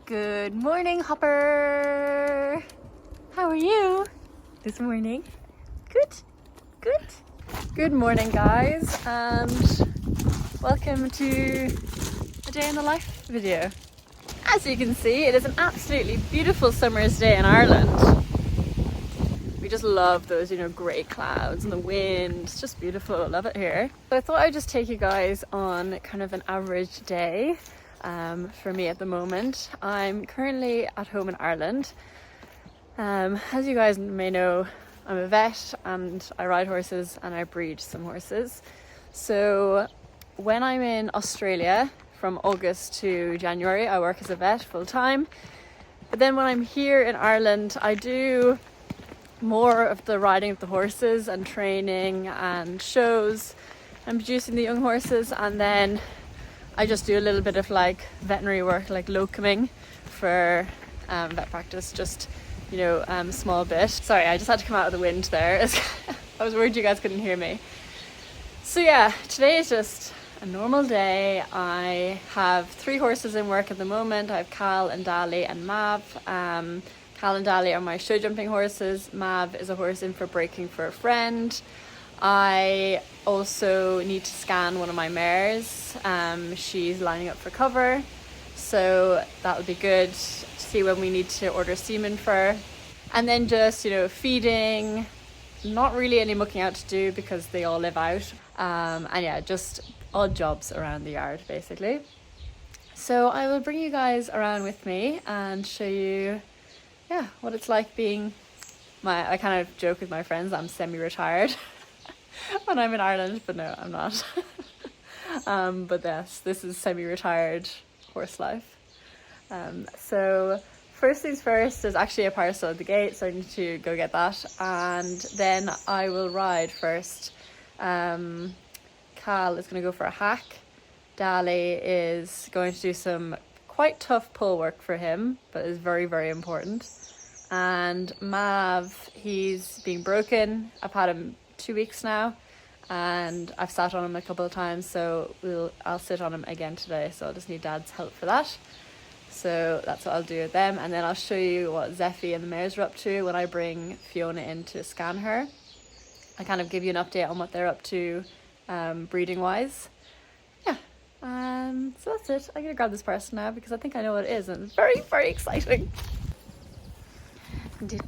Good morning, Hopper. How are you this morning? Good morning, guys, and welcome to a day in the life video. As you can see, it is an absolutely beautiful summer's day in Ireland. We just love those, grey clouds and the wind. It's just beautiful. I love it here. So I thought I'd just take you guys on kind of an average day. For me at the moment. I'm currently at home in Ireland. As you guys may know, I'm a vet and I ride horses and I breed some horses. So when I'm in Australia from August to January, I work as a vet full time. But then when I'm here in Ireland, I do more of the riding of the horses and training and shows and producing the young horses, and then I just do a little bit of veterinary work, like locuming for vet practice, just, small bit. Sorry, I just had to come out of the wind there. I was worried you guys couldn't hear me. So yeah, today is just a normal day. I have 3 horses in work at the moment. I have Cal and DALI and Mav. Cal and DALI are my show jumping horses. Mav is a horse in for breaking for a friend. I also need to scan one of my mares. She's lining up for cover, so that'll be good to see when we need to order semen for her. And then just, feeding, not really any mucking out to do because they all live out. And yeah, just odd jobs around the yard basically. So I will bring you guys around with me and show you, what it's like being I kind of joke with my friends, I'm semi-retired. When I'm in Ireland, but no, I'm not. But yes, this is semi-retired horse life. So first things first, there's actually a parcel at the gate, so I need to go get that, and then I will ride first. Cal is going to go for a hack. DALI is going to do some quite tough pull work for him, but is very, very important. And Mav, he's being broken. I've had him 2 weeks now and I've sat on him a couple of times, so I'll sit on him again today, so I'll just need Dad's help for that. So that's what I'll do with them, and then I'll show you what Zeffie and the mares are up to when I bring Fiona in to scan her. I kind of give you an update on what they're up to breeding wise. So that's it. I'm gonna grab this parcel now because I think I know what it is and it's very, very exciting. Okay,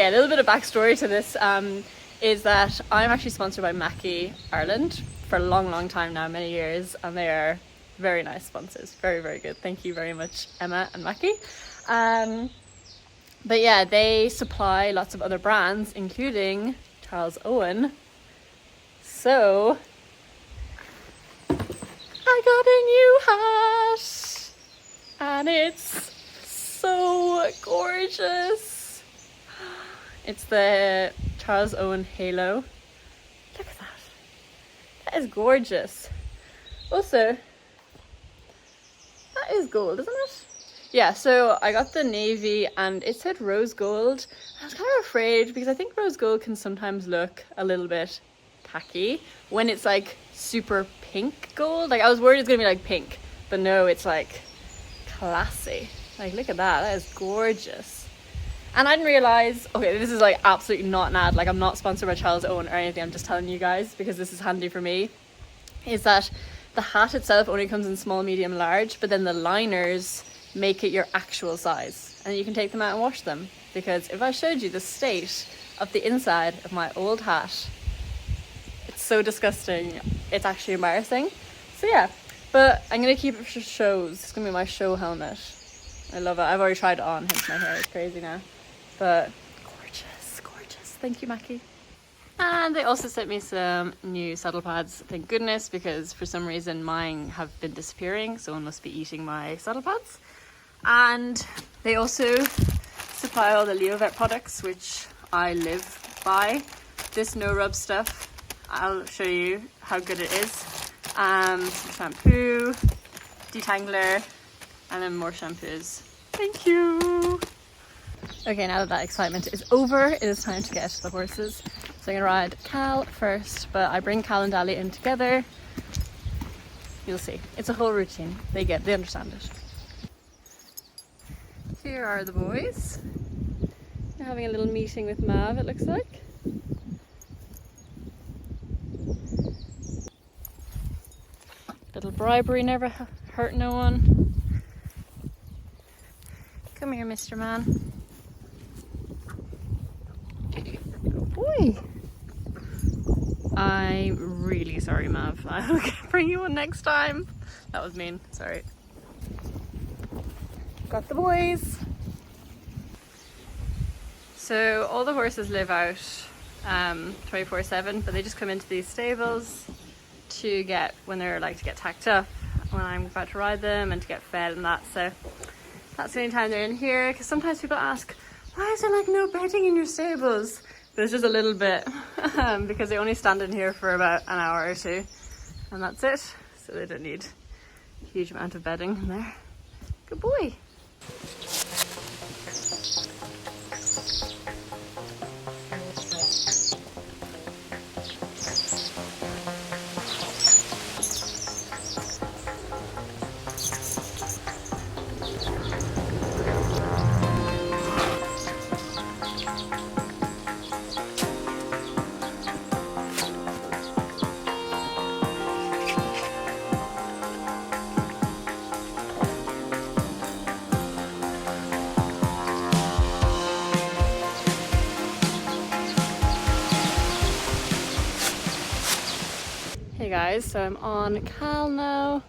a little bit of backstory to this is that I'm actually sponsored by Mackie Ireland for a long time now, many years, and they are very nice sponsors, very, very good. Thank you very much, Emma and Mackie. But yeah, they supply lots of other brands, including Charles Owen. So I got a new hat and it's so gorgeous. It's the Charles Owen Halo. Look at that. That is gorgeous. Also, that is gold, isn't it? Yeah, so I got the navy and it said rose gold. I was kind of afraid because I think rose gold can sometimes look a little bit tacky when it's like super pink gold. Like I was worried it's gonna be like pink, but no, it's like classy. Like, look at that. That is gorgeous. And I didn't realise, okay, this is like absolutely not an ad. Like, I'm not sponsored by Charles Owen or anything. I'm just telling you guys because this is handy for me. Is that the hat itself only comes in small, medium, large, but then the liners make it your actual size. And you can take them out and wash them. Because if I showed you the state of the inside of my old hat, it's so disgusting. It's actually embarrassing. So yeah, but I'm going to keep it for shows. It's going to be my show helmet. I love it. I've already tried it on, hence my hair is crazy now. But gorgeous, gorgeous. Thank you, Mackie. And they also sent me some new saddle pads, thank goodness, because for some reason mine have been disappearing. Someone must be eating my saddle pads. And they also supply all the Leovet products, which I live by. This no rub stuff, I'll show you how good it is. Some shampoo, detangler, and then more shampoos. Thank you. Okay, now that excitement is over, it is time to get the horses. So I'm gonna ride Cal first, but I bring Cal and DALI in together. You'll see, it's a whole routine. They understand it. here are the boys. They're having a little meeting with Mav, it looks like. Little bribery never hurt no one. Come here, Mr. Man. Good boy. I'm really sorry, Mav. I'll bring you one next time. That was mean, sorry. Got the boys. So all the horses live out 24/7, but they just come into these stables to get, when they're like to get tacked up, when I'm about to ride them, and to get fed and that. So that's the only time they're in here, because sometimes people ask, why is there like no bedding in your stables? There's just a little bit because they only stand in here for about an hour or two, and that's it. So they don't need a huge amount of bedding in there. Good boy. Hey guys, so I'm on Cal now.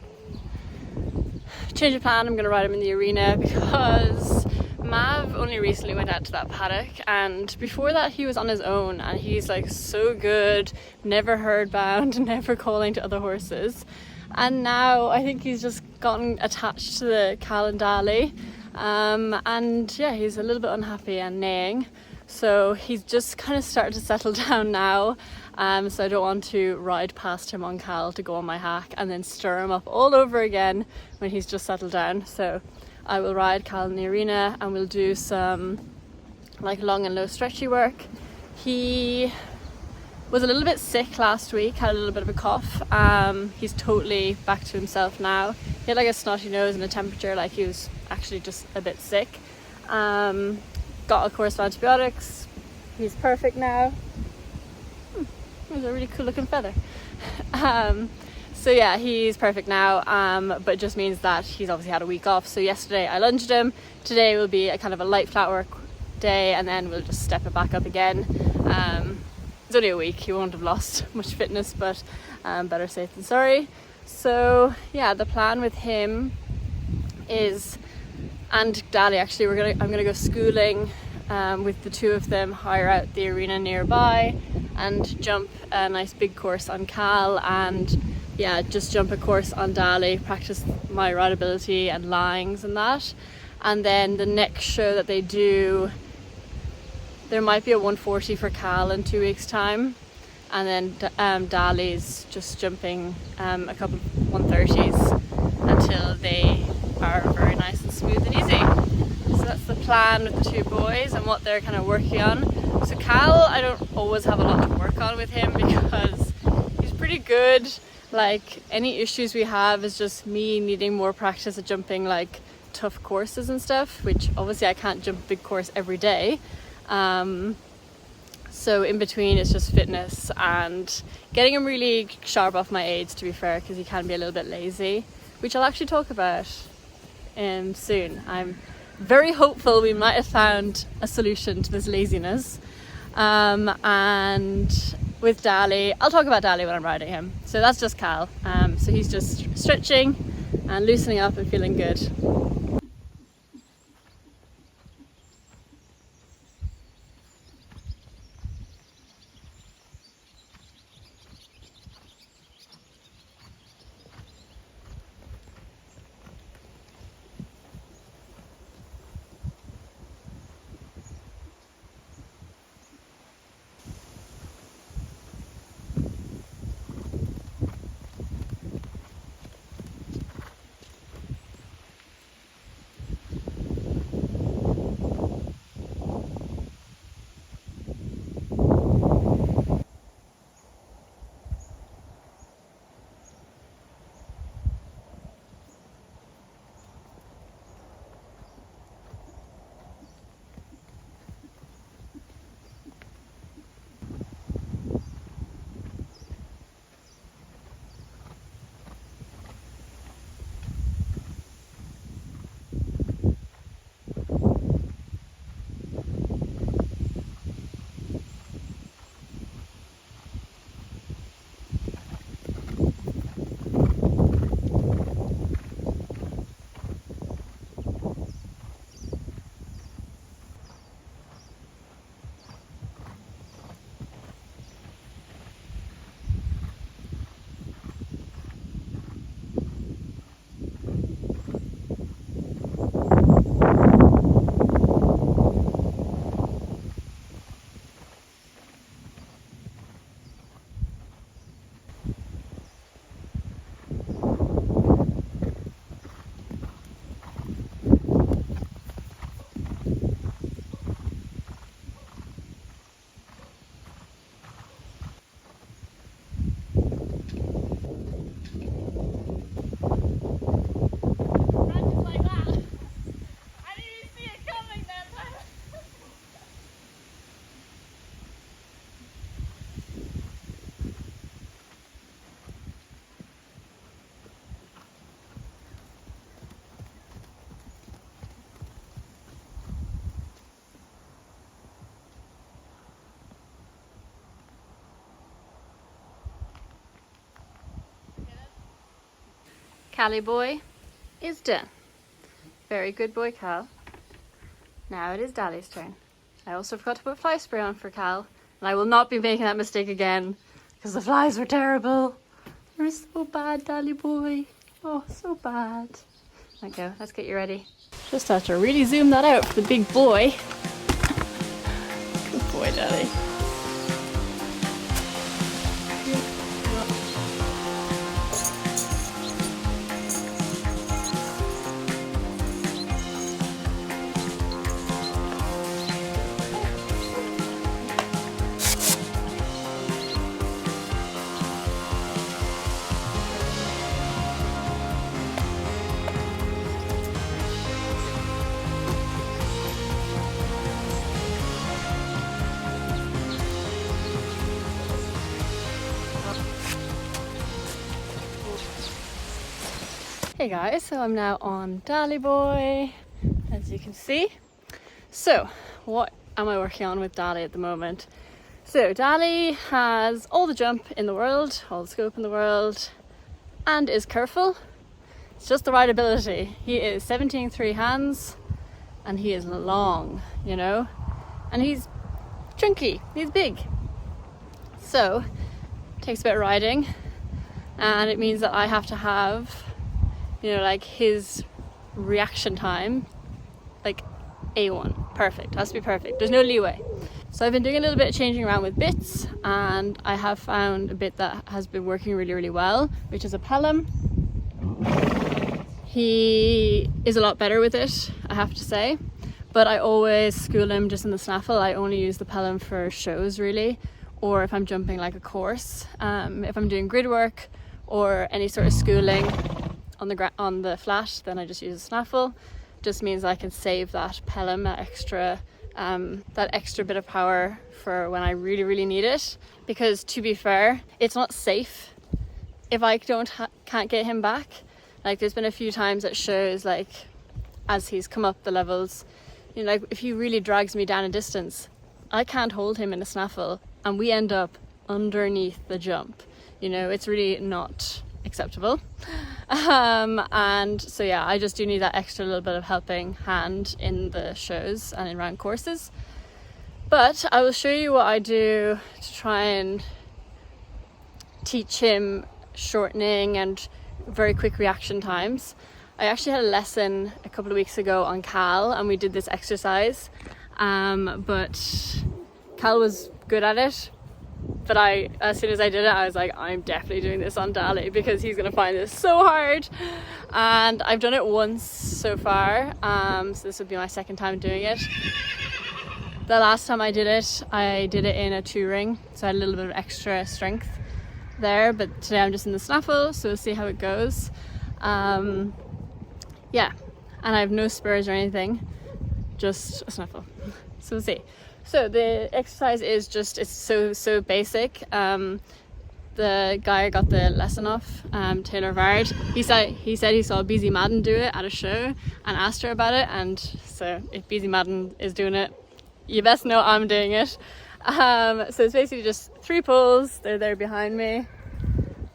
Change of plan, I'm going to ride him in the arena because Mav only recently went out to that paddock, and before that he was on his own, and he's like so good, never herd bound, never calling to other horses. And now I think he's just gotten attached to the Cal and DALI, and yeah, he's a little bit unhappy and neighing. So he's just kind of started to settle down now. So I don't want to ride past him on Cal to go on my hack and then stir him up all over again when he's just settled down. So I will ride Cal in the arena, and we'll do some like long and low stretchy work. He was a little bit sick last week, had a little bit of a cough. He's totally back to himself now. He had like a snotty nose and a temperature, like he was actually just a bit sick. Got a course of antibiotics. He's perfect now. There's a really cool looking feather. So yeah, he's perfect now, but it just means that he's obviously had a week off. So yesterday I lunged him. Today will be a kind of a light flat work day, and then we'll just step it back up again. It's only a week, he won't have lost much fitness, but better safe than sorry. So yeah, the plan with him is, and DALI actually, I'm gonna go schooling with the two of them, hire out the arena nearby and jump a nice big course on Cal, and yeah, just jump a course on DALI, practice my rideability and lines and that. And then the next show that they do, there might be a 140 for Cal in 2 weeks time, and then DALI's just jumping a couple of 130s until they are very nice and smooth and easy. So that's the plan with the two boys and what they're kind of working on. So Cal, I don't always have a lot to work on with him because he's pretty good. Like any issues we have is just me needing more practice at jumping like tough courses and stuff, which obviously I can't jump a big course every day. So in between it's just fitness and getting him really sharp off my aids, to be fair, because he can be a little bit lazy, which I'll actually talk about soon. I'm very hopeful we might have found a solution to this laziness. And with DALI, I'll talk about DALI when I'm riding him. So that's just Cal. So he's just stretching and loosening up and feeling good. Callie boy is done. Very good boy, Cal. Now it is Dali's turn. I also forgot to put fly spray on for Cal, and I will not be making that mistake again because the flies were terrible. They're so bad, Dali boy. Oh, so bad. Okay, let's get you ready. Just have to really zoom that out for the big boy. Good boy, Dali. Hey guys, so I'm now on Dali boy, as you can see. So, what am I working on with Dali at the moment? So, Dali has all the jump in the world, all the scope in the world, and is careful. It's just the right ability. He is 17.3 hands, and he is long, you know, and he's chunky, he's big. So, it takes a bit of riding, and it means that I have to have, you know, like his reaction time, like A1, perfect, has to be perfect, there's no leeway. So I've been doing a little bit of changing around with bits, and I have found a bit that has been working really, really well, which is a pelham. He is a lot better with it, I have to say, but I always school him just in the snaffle. I only use the pelham for shows really, or if I'm jumping like a course, if I'm doing grid work or any sort of schooling on the flat, then I just use a snaffle. Just means I can save that pelham, that extra bit of power for when I really, really need it. Because to be fair, it's not safe if I can't get him back. Like there's been a few times at shows, like as he's come up the levels, you know, like if he really drags me down a distance, I can't hold him in a snaffle and we end up underneath the jump. You know, it's really not acceptable. And so yeah, I just do need that extra little bit of helping hand in the shows and in round courses. But I will show you what I do to try and teach him shortening and very quick reaction times. I actually had a lesson a couple of weeks ago on Cal and we did this exercise, but Cal was good at it. But as soon as I did it, I was like, I'm definitely doing this on Dali because he's going to find this so hard. And I've done it once so far, so this would be my second time doing it. The last time I did it in a 2-ring, so I had a little bit of extra strength there. But today I'm just in the snaffle, so we'll see how it goes. Yeah, and I have no spurs or anything, just a snaffle. So we'll see. So the exercise is just, it's so basic. The guy I got the lesson off, Taylor Vard, he said he saw BZ Madden do it at a show and asked her about it, and so if BZ Madden is doing it, you best know I'm doing it. So it's basically just 3 pulls, they're there behind me,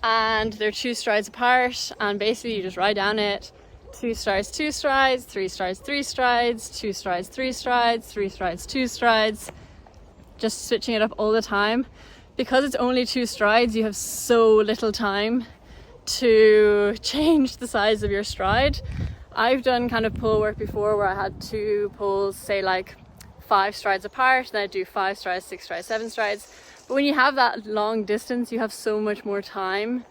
and they're 2 strides apart, and basically you just ride down it. 2 strides, 2 strides, 3 strides, 3 strides, 2 strides, 3 strides, 3 strides, 2 strides. Just switching it up all the time. Because it's only 2 strides, you have so little time to change the size of your stride. I've done kind of pull work before where I had 2 pulls, say like 5 strides apart, then I do 5 strides, 6 strides, 7 strides. But when you have that long distance, you have so much more time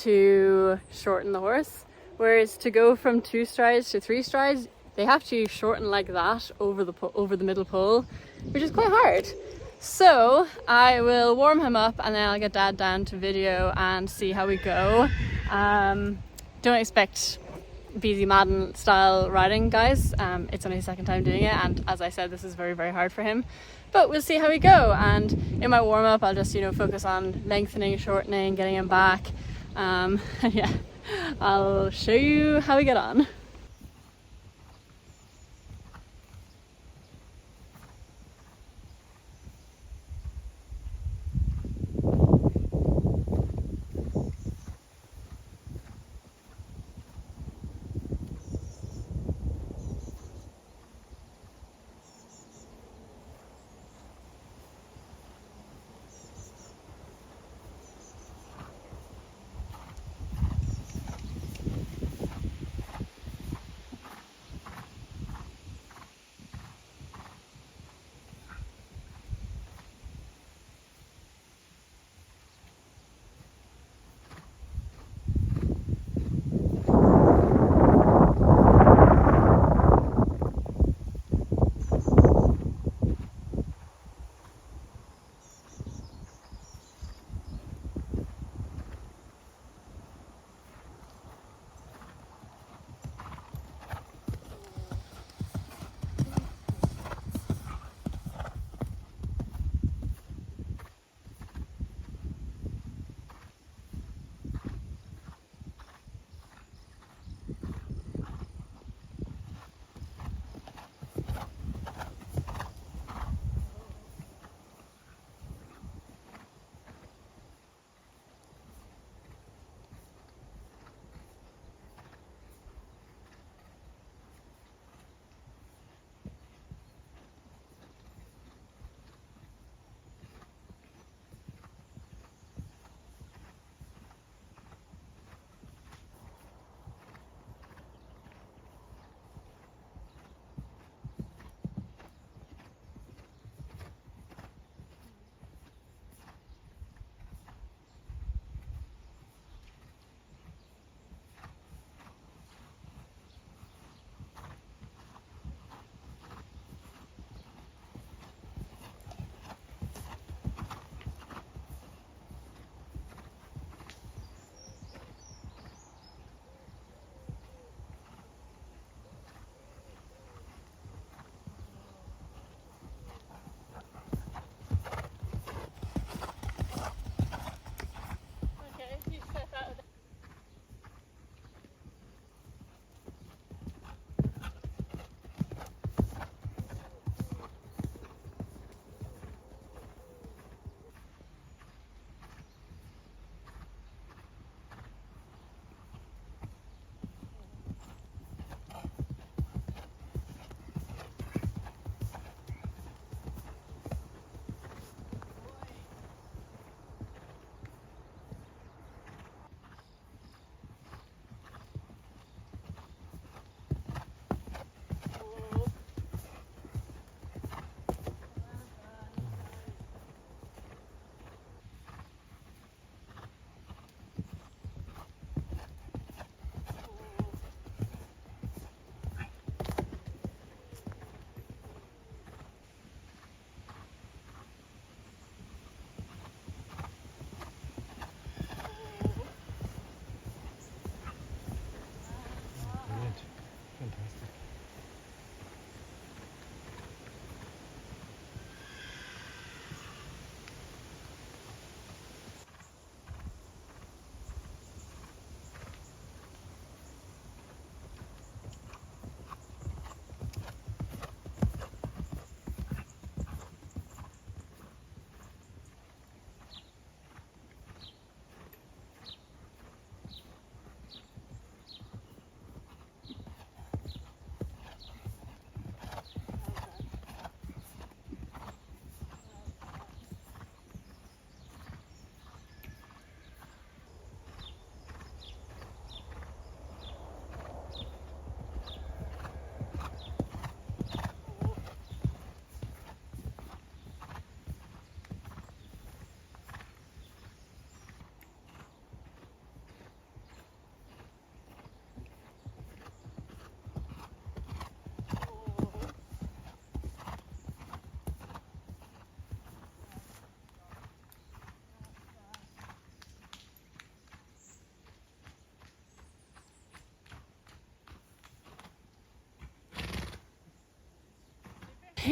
to shorten the horse. Whereas to go from 2 strides to 3 strides, they have to shorten like that over the middle pull, which is quite hard. So I will warm him up and then I'll get Dad down to video and see how we go. Don't expect BZ Madden style riding, guys. It's only his second time doing it, and as I said, this is very, very hard for him. But we'll see how we go. And in my warm up, I'll just, you know, focus on lengthening, shortening, getting him back. And yeah. I'll show you how we get on.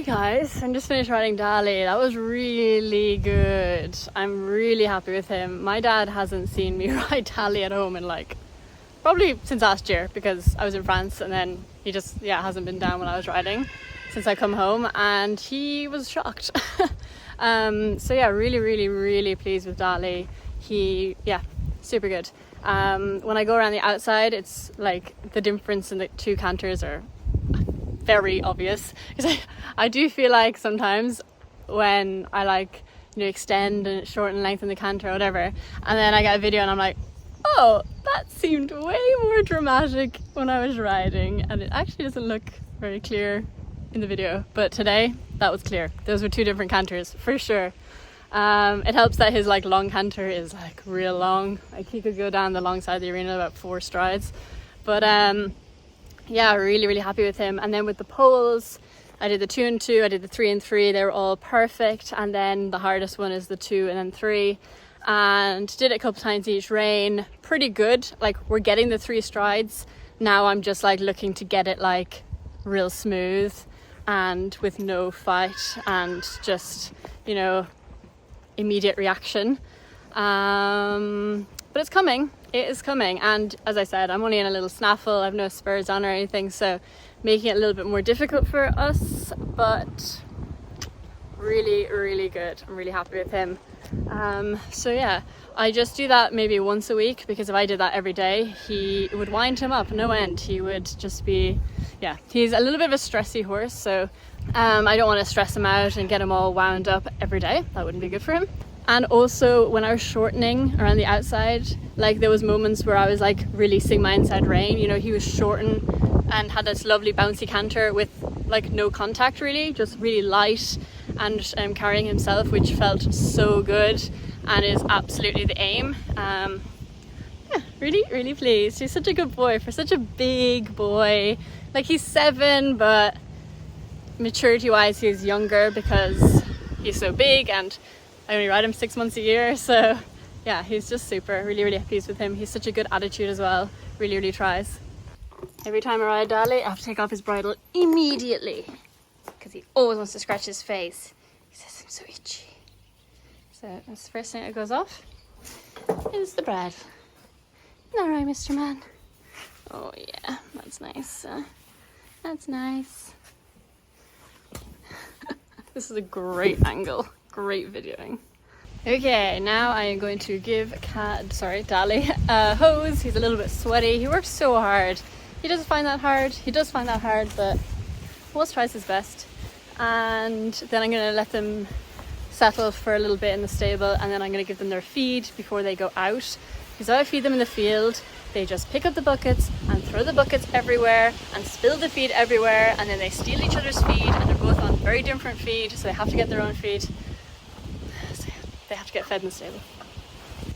Guys, I'm just finished riding DALI. That was really good. I'm really happy with him. My dad hasn't seen me ride DALI at home in like probably since last year, because I was in France and then he just hasn't been down when I was riding since I come home, and he was shocked. So yeah, really pleased with DALI. Super good. When I go around the outside, it's like the difference in the two canters are very obvious, because I do feel like sometimes when I extend and shorten, lengthen the canter or whatever, and then I get a video and I'm like, oh, that seemed way more dramatic when I was riding, and it actually doesn't look very clear in the video, but today that was clear. Those were two different canters for sure. It helps that his long canter is real long. He could go down the long side of the arena about 4 strides, but really happy with him. And then with the poles, I did the 2 and 2, I did the 3 and 3. They were all perfect, and then the hardest one is the 2 and then 3, and did it a couple times each rein. Pretty good. We're getting the 3 strides now. I'm just looking to get it real smooth and with no fight and just immediate reaction, but it's coming. It is coming, and as I said, I'm only in a little snaffle. I have no spurs on or anything, so making it a little bit more difficult for us, but really good. I'm really happy with him. So yeah, I just do that maybe once a week, because if I did that every day, it would wind him up no end. He would just be, he's a little bit of a stressy horse, so I don't want to stress him out and get him all wound up every day. That wouldn't be good for him. And also when I was shortening around the outside, there was moments where I was releasing my inside rein. He was shortened and had this lovely bouncy canter with no contact really, just really light and carrying himself, which felt so good and is absolutely the aim. Really pleased. He's such a good boy for such a big boy. He's 7, but maturity wise he's younger because he's so big, and I only ride him 6 months a year. So yeah, he's just super. Really pleased with him. He's such a good attitude as well. Really tries. Every time I ride DALI, I have to take off his bridle immediately because he always wants to scratch his face. He says I'm so itchy. So that's the first thing that goes off is the brad. All right, Mr. Man. Oh yeah, that's nice. That's nice. This is a great angle, great videoing. Okay, now I am going to give DALI a hose. He's a little bit sweaty. He works so hard. He does find that hard, but always tries his best. And then I'm going to let them settle for a little bit in the stable, and then I'm going to give them their feed before they go out. Because if I feed them in the field, they just pick up the buckets and throw the buckets everywhere and spill the feed everywhere, and then they steal each other's feed, and they're both on very different feed, so they have to get their own feed. So they have to get fed in the stable.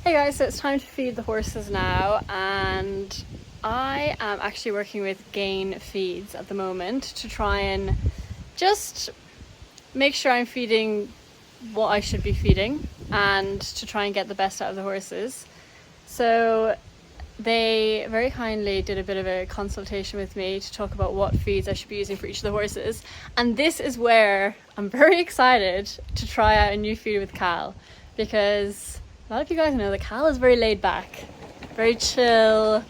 Hey guys, so it's time to feed the horses now, and I am actually working with Gain Feeds at the moment to try and just make sure I'm feeding what I should be feeding and to try and get the best out of the horses. So they very kindly did a bit of a consultation with me to talk about what feeds I should be using for each of the horses, and this is where I'm very excited to try out a new feed with Cal, because a lot of you guys know that Cal is very laid back, very chill,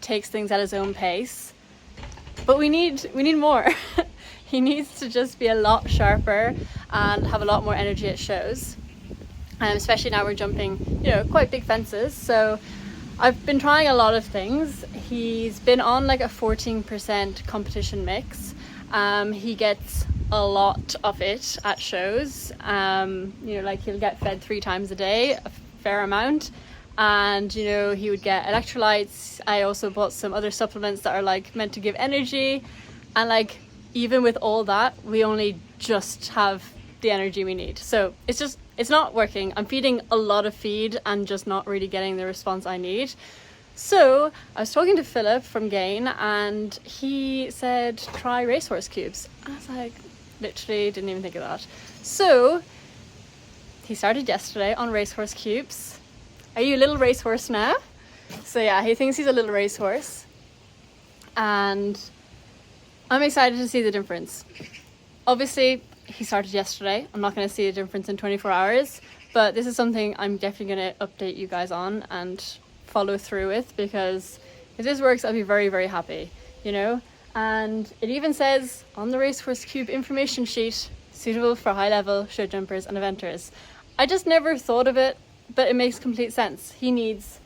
takes things at his own pace, but we need more. He needs to just be a lot sharper and have a lot more energy at shows, especially now we're jumping quite big fences. So I've been trying a lot of things. He's been on a 14% competition mix. He gets a lot of it at shows. He'll get fed 3 times a day, a fair amount. And he would get electrolytes. I also bought some other supplements that are meant to give energy, and even with all that, we only just have the energy we need. So it's not working. I'm feeding a lot of feed and just not really getting the response I need. So I was talking to Philip from Gain, and he said try racehorse cubes. I was literally didn't even think of that. So he started yesterday on racehorse cubes. Are you a little racehorse now? So yeah, he thinks he's a little racehorse, and I'm excited to see the difference. Obviously, he started yesterday. I'm not going to see a difference in 24 hours, but this is something I'm definitely going to update you guys on and follow through with, because if this works, I'll be very, very happy, you know? And it even says on the Racehorse Cube information sheet, suitable for high-level show jumpers and eventers. I just never thought of it, but it makes complete sense. He needs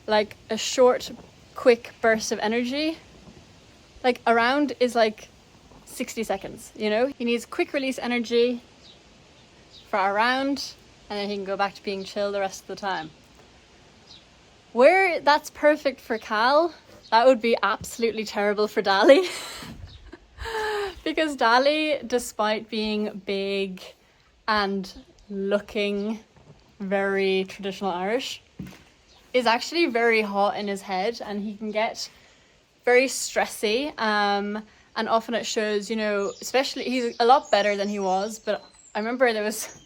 like a short, quick burst of energy. Like a round is like 60 seconds, you know? He needs quick release energy for a round, and then he can go back to being chill the rest of the time. Where that's perfect for Cal, that would be absolutely terrible for DALI. Because DALI, despite being big and looking very traditional Irish, is actually very hot in his head, and he can get very stressy. And often it shows, you know, especially he's a lot better than he was, but I remember there was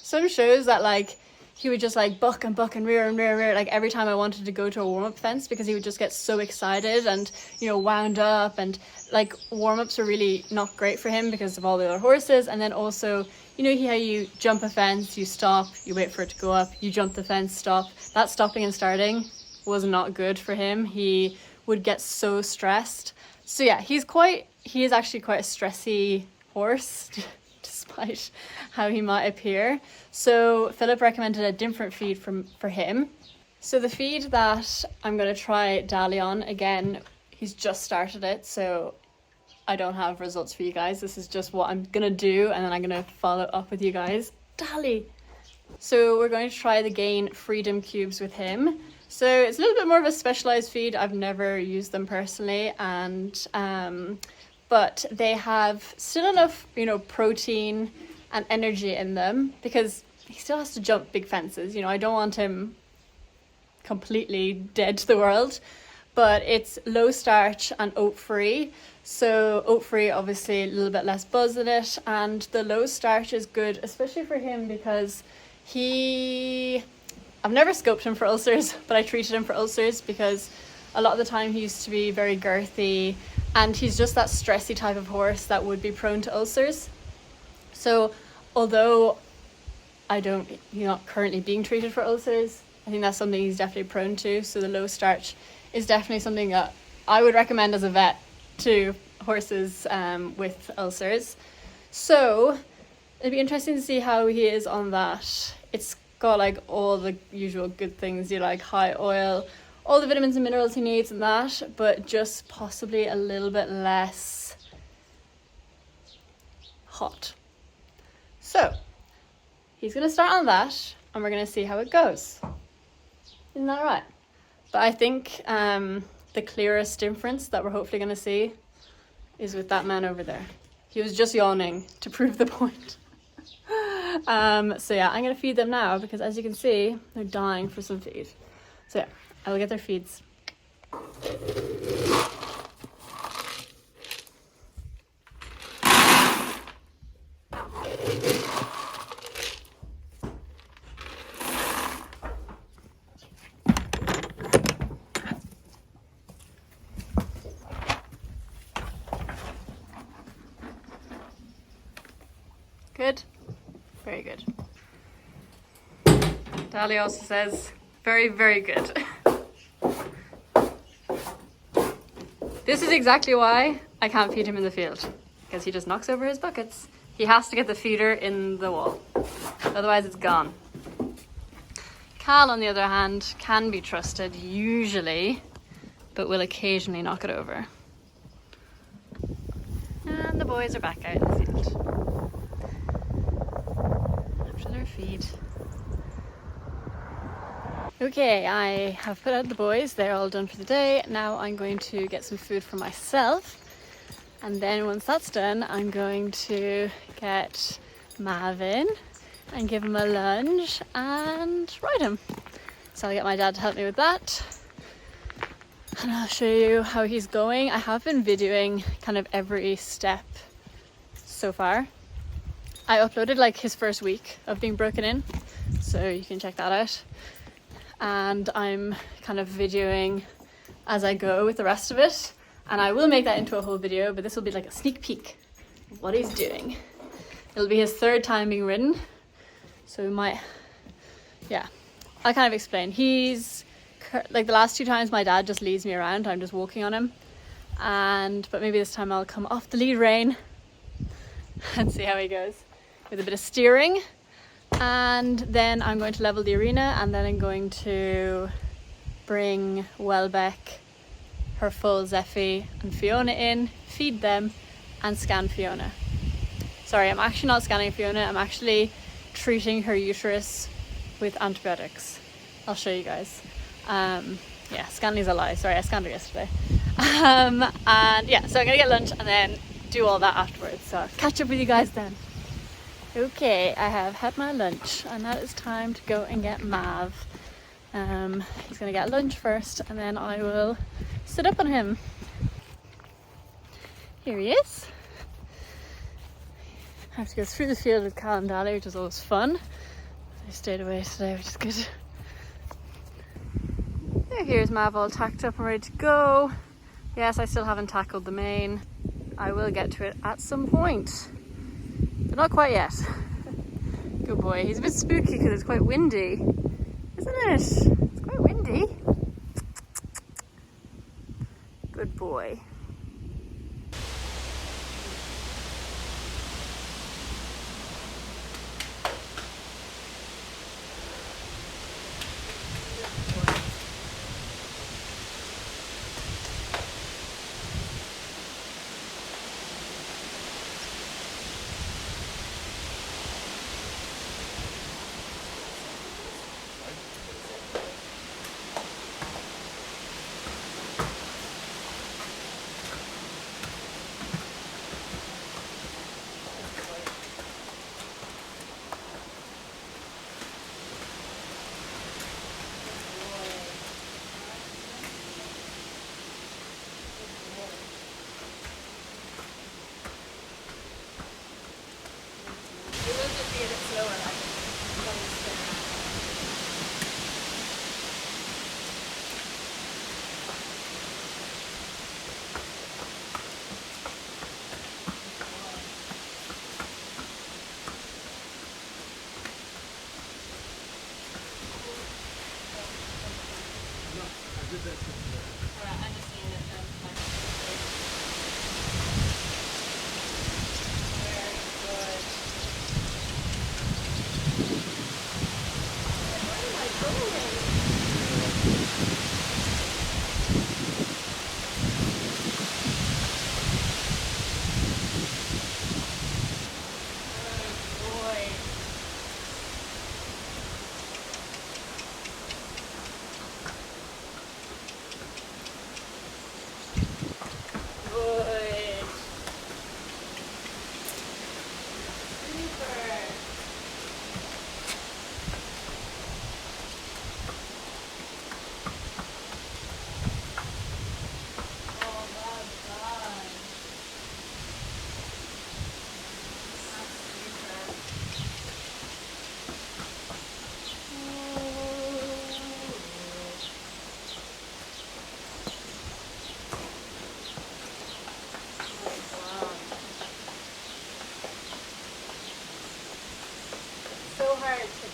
some shows that like he would just like buck and rear like every time I wanted to go to a warm-up fence, because he would just get so excited and, you know, wound up, and like warm-ups were really not great for him because of all the other horses. And then also, you know, how you jump a fence, you stop, you wait for it to go up, you jump the fence, stop. That stopping and starting was not good for him. He would get so stressed. So yeah, he is actually quite a stressy horse, despite how he might appear. So Philip recommended a different feed for him. So the feed that I'm going to try DALI on, again, he's just started it, so I don't have results for you guys. This is just what I'm going to do, and then I'm going to follow up with you guys. DALI! So we're going to try the Gain Freedom Cubes with him. So it's a little bit more of a specialized feed. I've never used them personally, and but they have still enough, you know, protein and energy in them, because he still has to jump big fences. You know, I don't want him completely dead to the world, but it's low starch and oat free. So oat free, obviously a little bit less buzz in it, and the low starch is good, especially for him, because I've never scoped him for ulcers, but I treated him for ulcers because a lot of the time he used to be very girthy, and he's just that stressy type of horse that would be prone to ulcers. So although he's not currently being treated for ulcers, I think that's something he's definitely prone to. So the low starch is definitely something that I would recommend as a vet to horses with ulcers. So it'd be interesting to see how he is on that. It's got like all the usual good things, you like high oil, all the vitamins and minerals he needs and that, but just possibly a little bit less hot. So he's going to start on that, and we're going to see how it goes. Isn't that right? But I think the clearest difference that we're hopefully going to see is with that man over there. He was just yawning to prove the point. So yeah, I'm going to feed them now, because as you can see, they're dying for some feed. So yeah, I will get their feeds. Good? Very good. DALI also says, very, very good. This is exactly why I can't feed him in the field, because he just knocks over his buckets. He has to get the feeder in the wall, otherwise it's gone. Cal, on the other hand, can be trusted usually, but will occasionally knock it over. And the boys are back out in the field after their feed. Okay, I have put out the boys, they're all done for the day. Now I'm going to get some food for myself, and then once that's done, I'm going to get Marvin and give him a lunge and ride him. So I'll get my dad to help me with that, and I'll show you how he's going. I have been videoing kind of every step so far. I uploaded like his first week of being broken in, so you can check that out. And I'm kind of videoing as I go with the rest of it, and I will make that into a whole video, but this will be like a sneak peek what he's doing. It'll be his third time being ridden, so we might, yeah, I'll kind of explain. He's like the last 2 times my dad just leads me around, I'm just walking on him, but maybe this time I'll come off the lead rein and see how he goes with a bit of steering. And then I'm going to level the arena, and then I'm going to bring Welbeck, her foal Zeffie and Fiona in, feed them and scan Fiona. Sorry, I'm actually not scanning Fiona, I'm actually treating her uterus with antibiotics. I'll show you guys. Yeah, scanning is a lie, sorry, I scanned her yesterday. And yeah, so I'm gonna get lunch and then do all that afterwards, so I'll catch up with you guys then. Okay, I have had my lunch and now it's time to go and get Mav. He's gonna get lunch first and then I will sit up on him. Here he is. I have to go through the field with Cal and DALI, which is always fun. I stayed away today, which is good. There, here's Mav all tacked up and ready to go. Yes, I still haven't tackled the mane. I will get to it at some point, but not quite yet. Good boy. He's a bit spooky because it's quite windy, isn't it? It's quite windy. Good boy.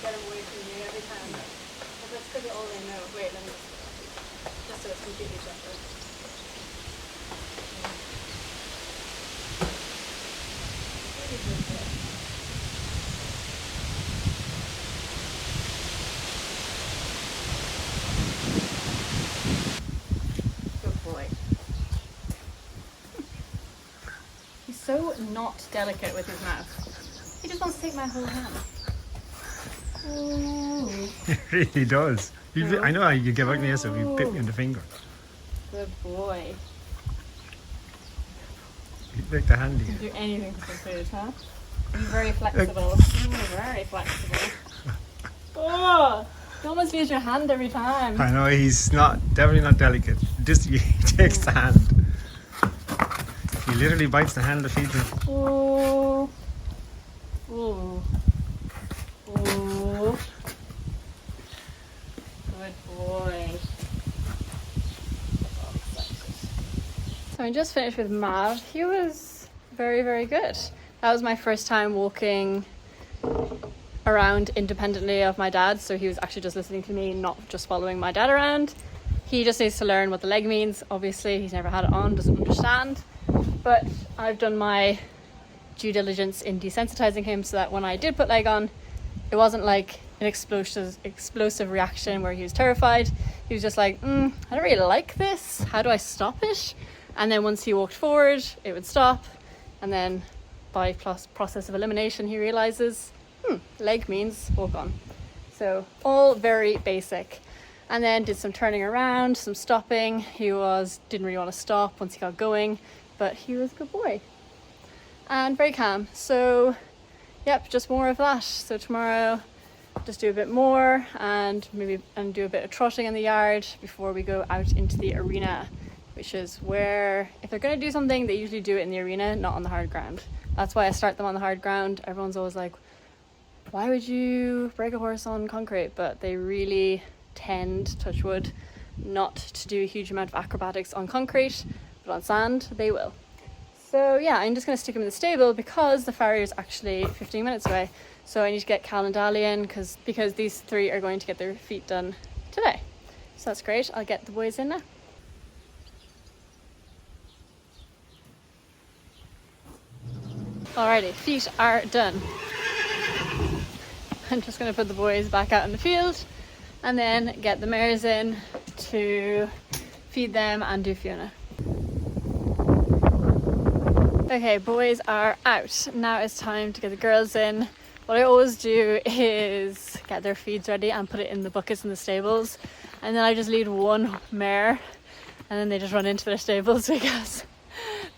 Get them away from you every time. But that's because all they know. Wait, let me just so it's completely separate. Good boy. He's so not delicate with his mouth. He just wants to take my whole hand. He really does. I know you give ugly yes if you bit me on the finger. Good boy. You lick the hand You can again. do anything for food, huh? You're very flexible. Very flexible. Oh, you almost lose your hand every time. I know he's definitely not delicate. Just he takes the hand. He literally bites the hand that feeds him. Oh. Oh. Oh. Good boy. So I just finished with Mav. He was very, very good. That was my first time walking around independently of my dad, so he was actually just listening to me, not just following my dad around. He just needs to learn what the leg means. Obviously, he's never had it on, doesn't understand. But I've done my due diligence in desensitizing him so that when I did put leg on, it wasn't like an explosive reaction where he was terrified. He was just like, I don't really like this. How do I stop it? And then once he walked forward, it would stop. And then by process of elimination, he realizes, leg means walk on. So all very basic. And then did some turning around, some stopping. He didn't really want to stop once he got going, but he was a good boy and very calm. So yep, just more of that. So tomorrow just do a bit more and do a bit of trotting in the yard before we go out into the arena, which is where, if they're going to do something, they usually do it in the arena, not on the hard ground. That's why I start them on the hard ground. Everyone's always like, why would you break a horse on concrete? But they really tend, touch wood, not to do a huge amount of acrobatics on concrete, but on sand they will. So yeah, I'm just going to stick him in the stable because the farrier is actually 15 minutes away. So I need to get Cal and DALI in because these three are going to get their feet done today. So that's great. I'll get the boys in now. Alrighty, feet are done. I'm just going to put the boys back out in the field and then get the mares in to feed them and do Fiona. Okay, boys are out. Now it's time to get the girls in. What I always do is get their feeds ready and put it in the buckets in the stables, and then I just lead one mare and then they just run into their stables because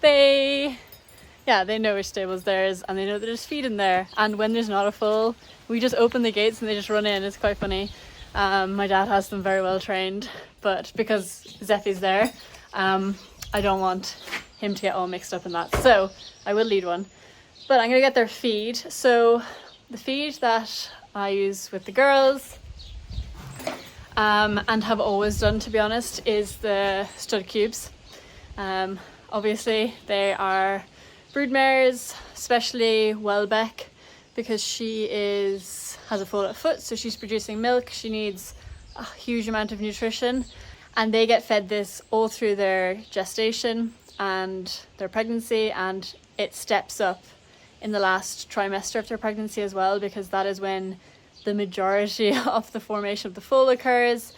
they know which stable's theirs and they know that there's feed in there. And when there's not a foal, we just open the gates and they just run in. It's quite funny. My dad has them very well trained, but because Zeffy's there, I don't want him to get all mixed up in that. So I will lead one, but I'm gonna get their feed. So the feed that I use with the girls, and have always done, to be honest, is the stud cubes. Obviously they are brood mares, especially Welbeck, because she has a foal at foot, so she's producing milk. She needs a huge amount of nutrition, and they get fed this all through their gestation and their pregnancy, and it steps up in the last trimester of their pregnancy as well, because that is when the majority of the formation of the foal occurs.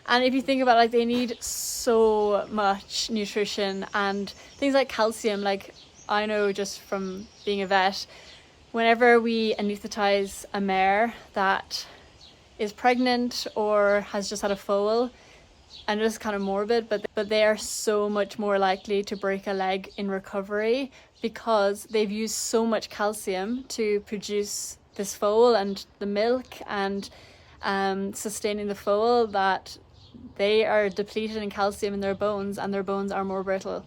And if you think about it, like, they need so much nutrition and things like calcium. Like, I know just from being a vet, whenever we anaesthetize a mare that is pregnant or has just had a foal, and it's kind of morbid, but they are so much more likely to break a leg in recovery because they've used so much calcium to produce this foal and the milk and sustaining the foal, that they are depleted in calcium in their bones and their bones are more brittle.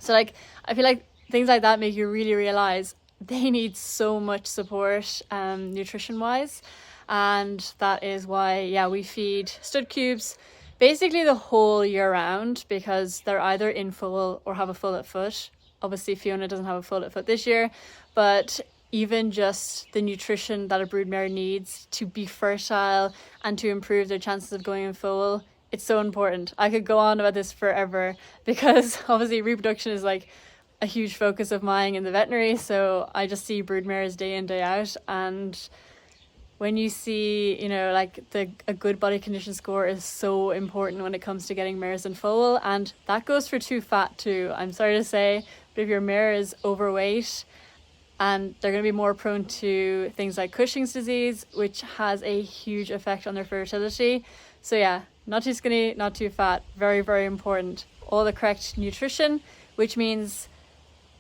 So like, I feel like things like that make you really realize they need so much support nutrition wise, and that is why we feed stud cubes basically the whole year round, because they're either in foal or have a foal at foot. Obviously Fiona doesn't have a foal at foot this year, but even just the nutrition that a broodmare needs to be fertile and to improve their chances of going in foal, it's so important. I could go on about this forever because obviously reproduction is like a huge focus of mine in the veterinary, so I just see broodmares day in, day out. And when you see, you know, like a good body condition score is so important when it comes to getting mares in foal, and that goes for too fat too. I'm sorry to say, but if your mare is overweight, and they're going to be more prone to things like Cushing's disease, which has a huge effect on their fertility. So yeah, not too skinny, not too fat, very, very important. All the correct nutrition, which means,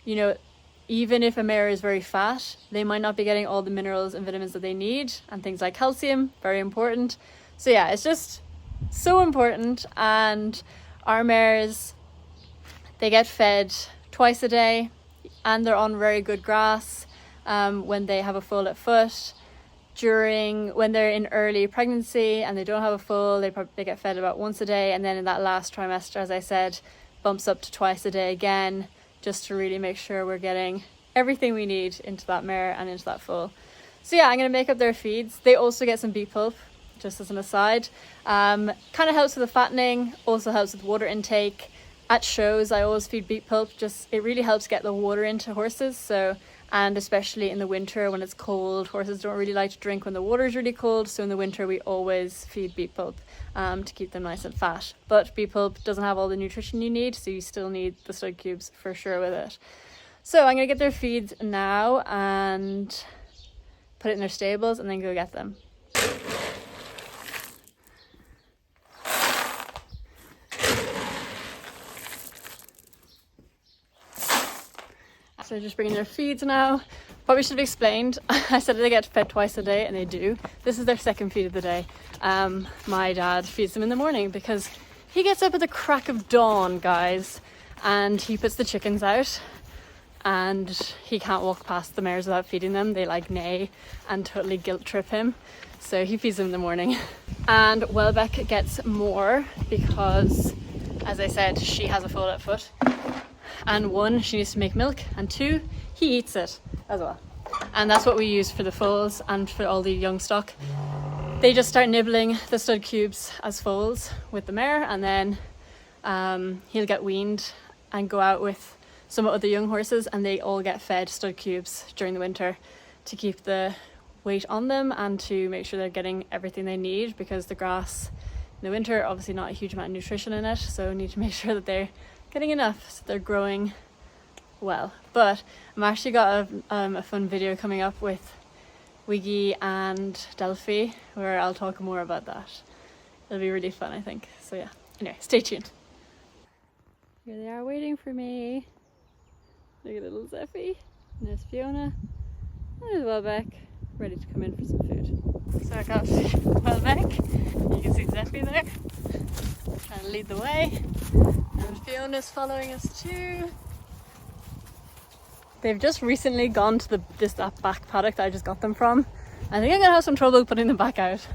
you know, even if a mare is very fat, they might not be getting all the minerals and vitamins that they need, and things like calcium, very important. So yeah, it's just so important. And our mares, they get fed twice a day, and they're on very good grass when they have a foal at foot. When they're in early pregnancy and they don't have a foal, they get fed about once a day, and then in that last trimester, as I said, bumps up to twice a day again, just to really make sure we're getting everything we need into that mare and into that foal. So yeah, I'm going to make up their feeds. They also get some beet pulp, just as an aside. Kind of helps with the fattening, also helps with water intake. At shows, I always feed beet pulp. Just it really helps get the water into horses. So, and especially in the winter when it's cold, horses don't really like to drink when the water is really cold. So in the winter, we always feed beet pulp to keep them nice and fat. But beet pulp doesn't have all the nutrition you need, so you still need the stud cubes for sure with it. So I'm gonna get their feeds now and put it in their stables and then go get them. So just bringing their feeds now. Probably should have explained. I said they get fed twice a day, and they do. This is their second feed of the day. My dad feeds them in the morning because he gets up at the crack of dawn, guys, and he puts the chickens out, and he can't walk past the mares without feeding them. They like neigh and totally guilt trip him. So he feeds them in the morning. And Welbeck gets more because, as I said, she has a foal foot. And 1, she needs to make milk, and 2, he eats it as well. And that's what we use for the foals and for all the young stock. They just start nibbling the stud cubes as foals with the mare, and then he'll get weaned and go out with some of the young horses, and they all get fed stud cubes during the winter to keep the weight on them and to make sure they're getting everything they need, because the grass in the winter, obviously not a huge amount of nutrition in it, so we need to make sure that they're getting enough so they're growing well. But I'm actually got a fun video coming up with Wiggy and Delphi where I'll talk more about that. It'll be really fun, I think. So yeah, anyway, stay tuned. Here they are waiting for me. Look at little Zeffy. And there's Fiona. And there's Welbeck, ready to come in for some food. So I got Welbeck. You can see Zeffy there, trying to lead the way. And Fiona's following us too. They've just recently gone to that back paddock that I just got them from. I think I'm gonna have some trouble putting them back out,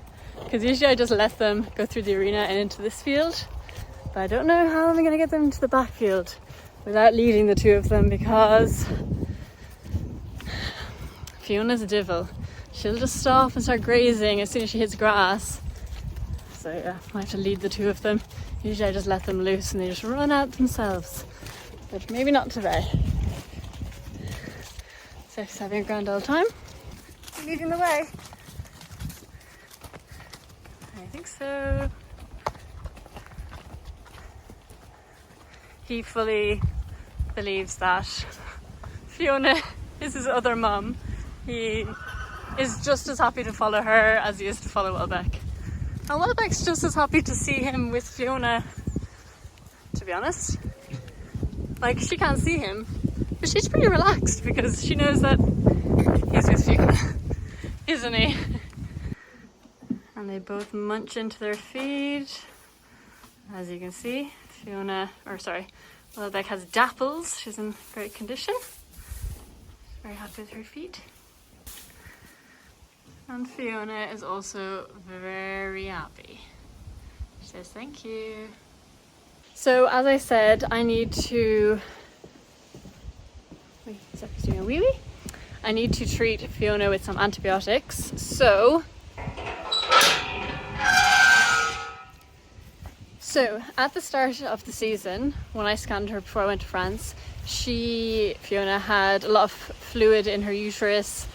because usually I just let them go through the arena and into this field, but I don't know how I'm gonna get them into the back field without leading the two of them, because Fiona's a devil. She'll just stop and start grazing as soon as she hits grass. So yeah, I have to lead the two of them. Usually I just let them loose and they just run out themselves, but maybe not today. So she's having a grand old time. Leading the way. I think so. He fully believes that Fiona is his other mum. He is just as happy to follow her as he is to follow Welbeck. And Welbeck's just as happy to see him with Fiona, to be honest. Like, she can't see him, but she's pretty relaxed because she knows that he's with Fiona, isn't he? And they both munch into their feed. As you can see, Welbeck has dapples. She's in great condition. Very happy with her feet. And Fiona is also very happy. She says thank you. So as I said, I need to... Wait, Zeffy's doing a wee-wee. I need to treat Fiona with some antibiotics. So at the start of the season, when I scanned her before I went to France, Fiona had a lot of fluid in her uterus.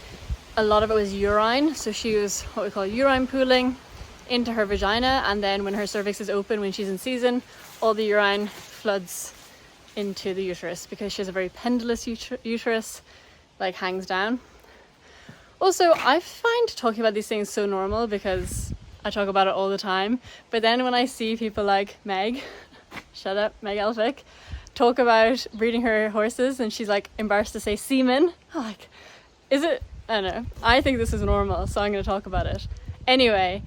A lot of it was urine, so she was what we call urine pooling into her vagina, and then when her cervix is open, when she's in season, all the urine floods into the uterus because she has a very pendulous uterus, like hangs down. Also, I find talking about these things so normal because I talk about it all the time, but then when I see people like Meg, shut up, Meg Elphick, talk about breeding her horses and she's like embarrassed to say semen, I'm like, is it? I don't know. I think this is normal, so I'm going to talk about it. Anyway,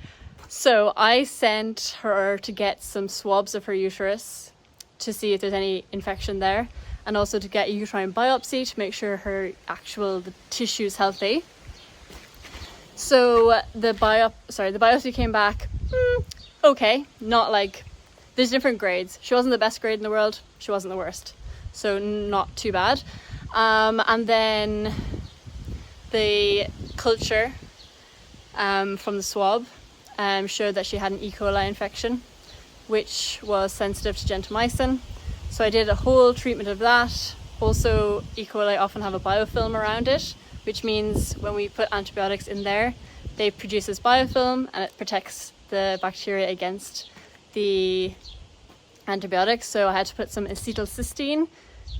so I sent her to get some swabs of her uterus to see if there's any infection there, and also to get a uterine biopsy to make sure the tissue is healthy. So the biopsy came back okay, not like, there's different grades. She wasn't the best grade in the world, she wasn't the worst. so not too bad. And then the culture from the swab showed that she had an E. coli infection, which was sensitive to gentamicin. So I did a whole treatment of that. Also, E. coli often have a biofilm around it, which means when we put antibiotics in there, they produce this biofilm and it protects the bacteria against the antibiotics. So I had to put some acetylcysteine,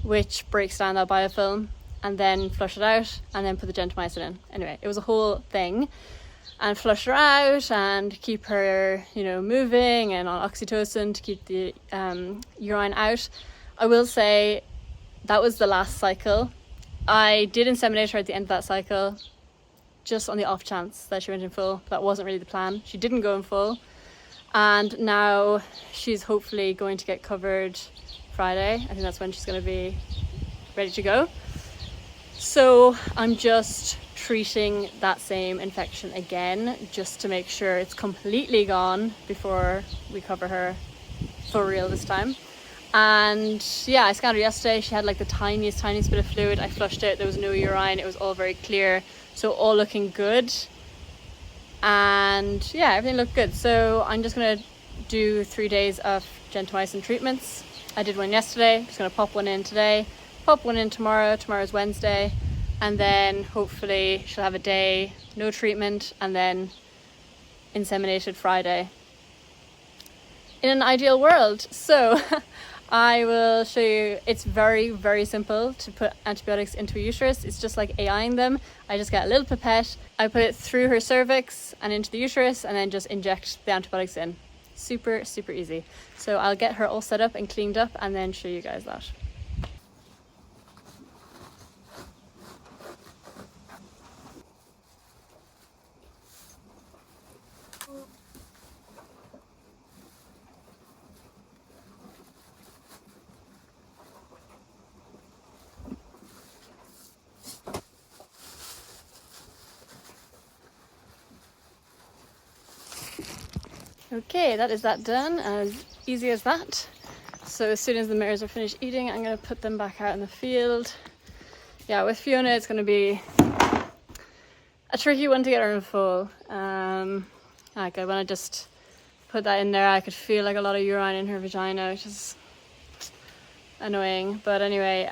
which breaks down that biofilm, and then flush it out, and then put the gentamicin in. Anyway, it was a whole thing. And flush her out and keep her, you know, moving and on oxytocin to keep the urine out. I will say that was the last cycle. I did inseminate her at the end of that cycle, just on the off chance that she went in full. That wasn't really the plan. She didn't go in full. And now she's hopefully going to get covered Friday. I think that's when she's going to be ready to go. So I'm just treating that same infection again, just to make sure it's completely gone before we cover her for real this time. And yeah, I scanned her yesterday. She had like the tiniest bit of fluid. I flushed it, there was no urine, it was all very clear, so all looking good. And yeah, everything looked good. So I'm just gonna do 3 days of gentamicin treatments. I did one yesterday, just gonna pop one in today, pop one in tomorrow. Tomorrow's Wednesday, and then hopefully she'll have a day no treatment, and then inseminated Friday in an ideal world. So I will show you. It's very, very simple to put antibiotics into a uterus. It's just like AIing them. I just get a little pipette, I put it through her cervix and into the uterus, and then just inject the antibiotics in. Super, super easy. So I'll get her all set up and cleaned up and then show you guys that. Okay, that is that done, as easy as that. So as soon as the mares are finished eating, I'm going to put them back out in the field. Yeah, with Fiona it's going to be a tricky one to get her in full. Like when I just put that in there, I could feel like a lot of urine in her vagina, which is annoying. But anyway,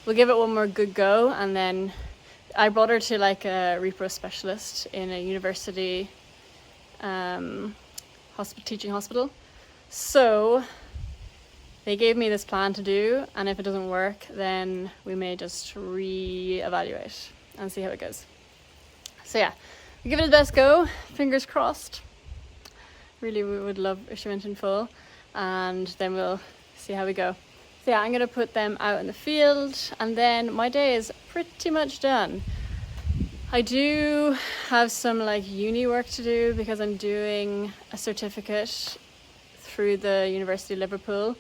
we'll give it one more good go, and then I brought her to like a repro specialist in a university teaching hospital. So they gave me this plan to do, and if it doesn't work, then we may just re-evaluate and see how it goes. So yeah, we give it the best go, fingers crossed. Really, we would love if she went in full, and then we'll see how we go. So yeah, I'm gonna put them out in the field, and then my day is pretty much done. I do have some like uni work to do because I'm doing a certificate through the University of Liverpool.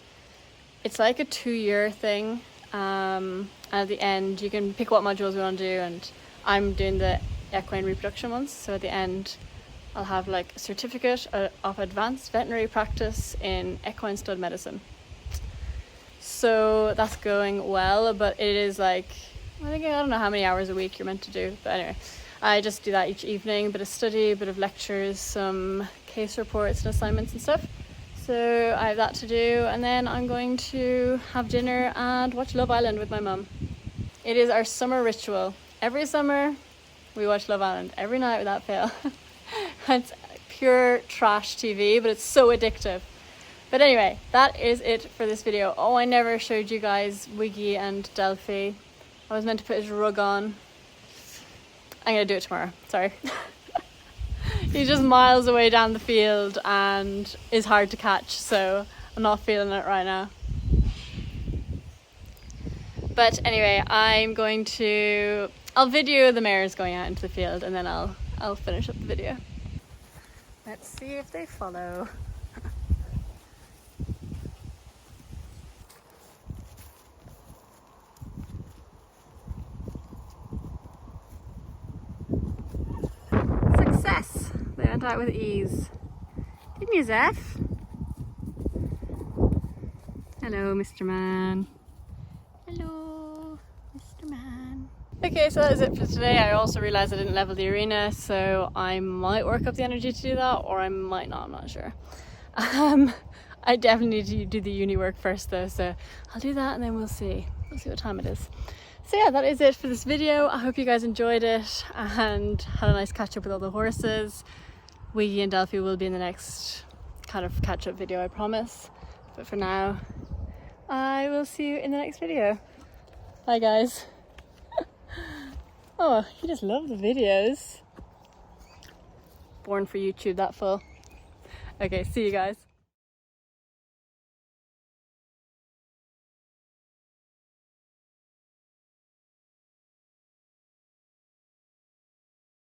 It's like a 2-year thing, and at the end you can pick what modules you want to do, and I'm doing the equine reproduction ones, so at the end I'll have like a certificate of advanced veterinary practice in equine stud medicine. So that's going well, but it is like, I don't know how many hours a week you're meant to do, but anyway, I just do that each evening, a bit of study, a bit of lectures, some case reports and assignments and stuff. So I have that to do, and then I'm going to have dinner and watch Love Island with my mum. It is our summer ritual. Every summer we watch Love Island, every night without fail. It's pure trash TV, but it's so addictive. But anyway, that is it for this video. Oh, I never showed you guys Wiggy and Delphi. I was meant to put his rug on. I'm gonna do it tomorrow, sorry. He's just miles away down the field and is hard to catch, so I'm not feeling it right now. But anyway, I'll video the mares going out into the field, and then I'll finish up the video. Let's see if they follow. Success! They went out with ease. Didn't you, Zeph? Hello. Hello, Mr. Man. Hello, Mr. Man. Okay, so that is it for today. I also realised I didn't level the arena, so I might work up the energy to do that, or I might not, I'm not sure. I definitely need to do the uni work first though, so I'll do that and then we'll see what time it is. So yeah, that is it for this video. I hope you guys enjoyed it and had a nice catch up with all the horses. Wiggy and Delphi will be in the next kind of catch up video, I promise. But for now, I will see you in the next video. Bye guys. Oh, you just love the videos. Born for YouTube, that fool. Okay, see you guys.